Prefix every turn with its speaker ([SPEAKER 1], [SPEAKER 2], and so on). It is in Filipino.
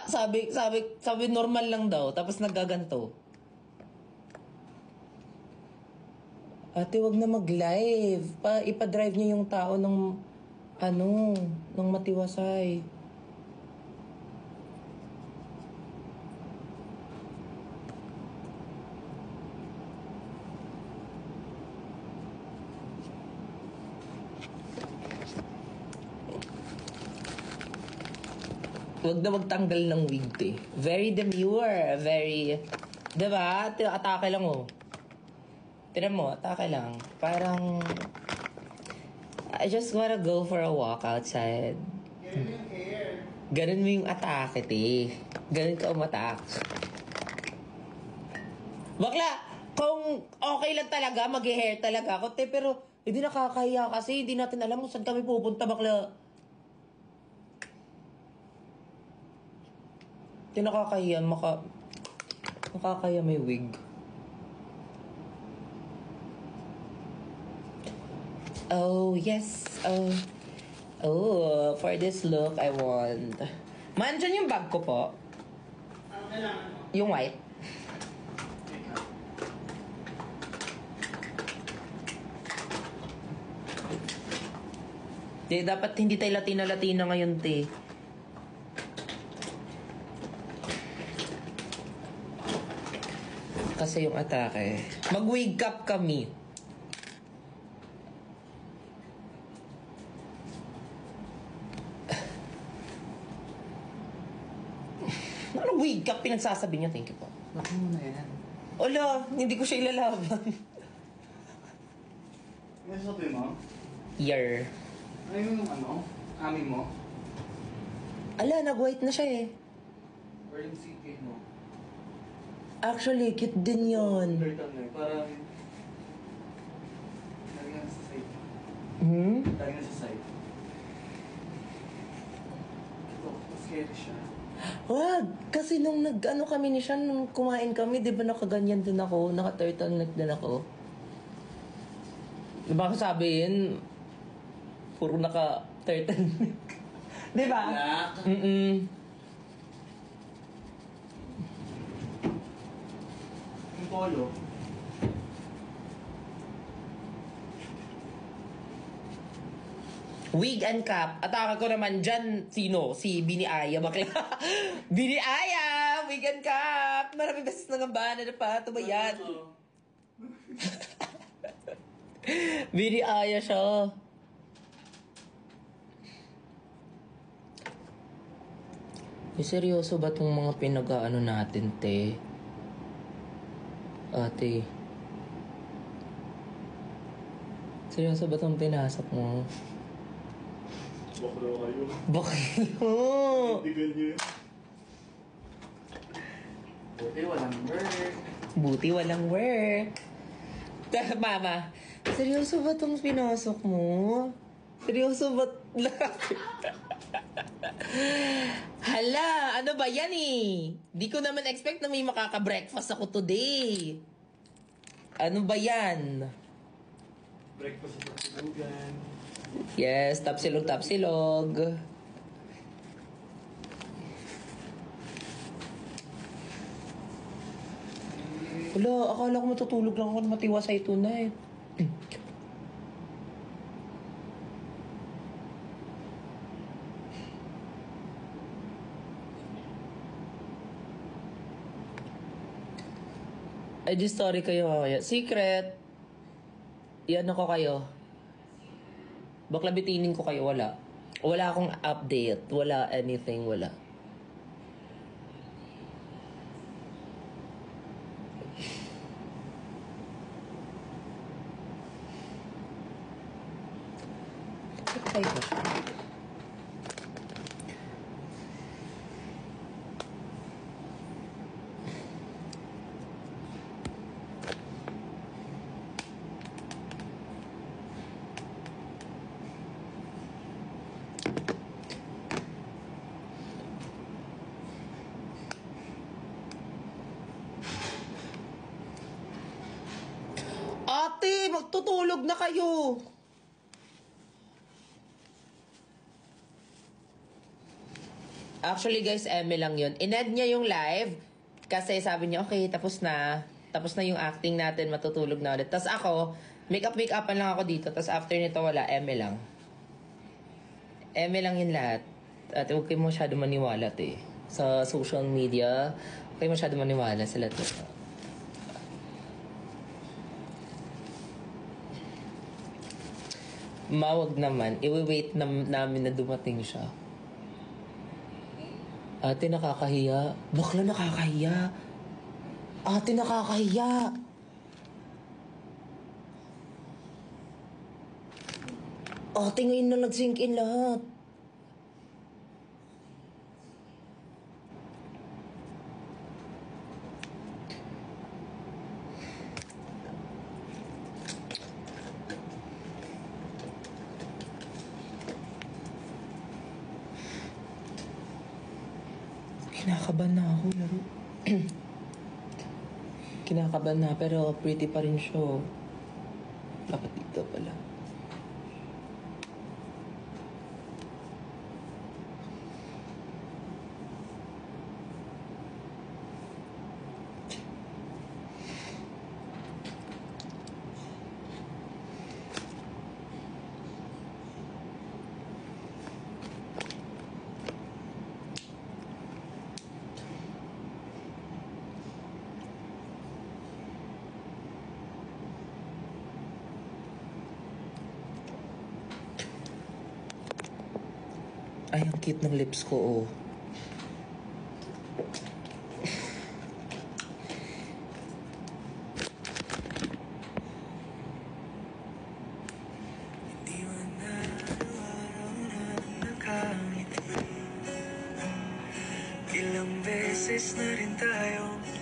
[SPEAKER 1] Sabi normal lang daw, tapos naggaganto. Ate, wag na mag-live. Ipa-drive niyo yung tao ng, ng matiwasay. Wag na magtanggal ng wig, te. Very demure. Very... Diba? Atake lang, oh. Tira mo, atake lang. Parang... I just wanna go for a walk outside.
[SPEAKER 2] Ganun yung hair.
[SPEAKER 1] Ganun mo yung atake, te. Ganun ka umatak. Bakla! Kung okay lang talaga, mag-hair talaga ako, te. Pero hindi nakakahiya kasi hindi natin alam kung saan kami pupunta, bakla. Di nakakahiya, nakakahiya may wig. Oh, yes. Oh, for this look, I want... Mandyan yung bag ko po.
[SPEAKER 2] Ano kailangan mo?
[SPEAKER 1] Yung white. Di, dapat hindi tayo Latina ngayon, te. Kasi yung atake. Mag-wig up kami. Ano wig up? Pinagsasabi niya. Thank you po.
[SPEAKER 2] Laki mo na yan.
[SPEAKER 1] Ola, hindi ko siya ilalaban.
[SPEAKER 2] Yung sabi mo?
[SPEAKER 1] Year.
[SPEAKER 2] Ano yung Ami mo?
[SPEAKER 1] Ala, nag-white na siya eh.
[SPEAKER 2] Or yung CK mo?
[SPEAKER 1] Actually, cute din yun.
[SPEAKER 2] Turtle na eh. Parang... Lagi na sa side. Lagi na sa side. Ito, scary siya.
[SPEAKER 1] Wag! Kasi nung kami ni Sean, nung kumain kami, di ba nakaganyan din ako? Naka-turtleneck din ako. Diba sabihin, puro naka-turtleneck. Di ba?
[SPEAKER 2] Black. Yung polo.
[SPEAKER 1] Wig and cap. Atake ko naman dyan, sino? Si Bini Aya. Bakla. Bini Aya! Wig and cap! Maraming beses nangambahan na pa. Ito ba yan? Bini Aya siya. Seryoso ba itong mga pinag-aano natin, te? Ate. Seryoso ba itong pinasok mo?
[SPEAKER 2] Bakla kayo.
[SPEAKER 1] Bakla?
[SPEAKER 2] Tigal nyo yun. Buti walang work.
[SPEAKER 1] Buti walang work. Mama, seryoso ba itong pinasok mo? Seryoso ba? Hala, ano ba yan eh? Di ko naman expect na may makaka-breakfast ako today. Ano ba yan?
[SPEAKER 2] Breakfast sa tulugan.
[SPEAKER 1] Yes, tapsilog. Wala, akala ko matutulog lang ako na matiwasay tonight. Ay, di story kayo kaya. Secret. Yan ako kayo. Bakla bitinin ko kayo, wala. Wala akong update. Wala anything, wala. Ay, ko siya. Ate, magtutulog na kayo. Actually guys, Eme lang yun. Ined niya yung live kasi sabi niya, okay, tapos na. Tapos na yung acting natin, matutulog na ulit. Tapos ako, make-up-an lang ako dito. Tapos after nito, wala, Eme lang. Eme lang yun lahat. At huwag kayo masyado maniwala eh. Sa social media, huwag kayo masyado maniwala sa lahat. Mawag naman, iwi-wait namin na dumating siya. Ate, nakakahiya. Bakla, nakakahiya. Ate, nakakahiya. Ate, ngayon na nag-sync in lahat. Kinakabahan na ako, laro. Kinakabahan na, pero pretty pa rin siya. Dapat dito pala. Ay, ang cute ng lips ko, oh.
[SPEAKER 3] Ilang beses na rin tayo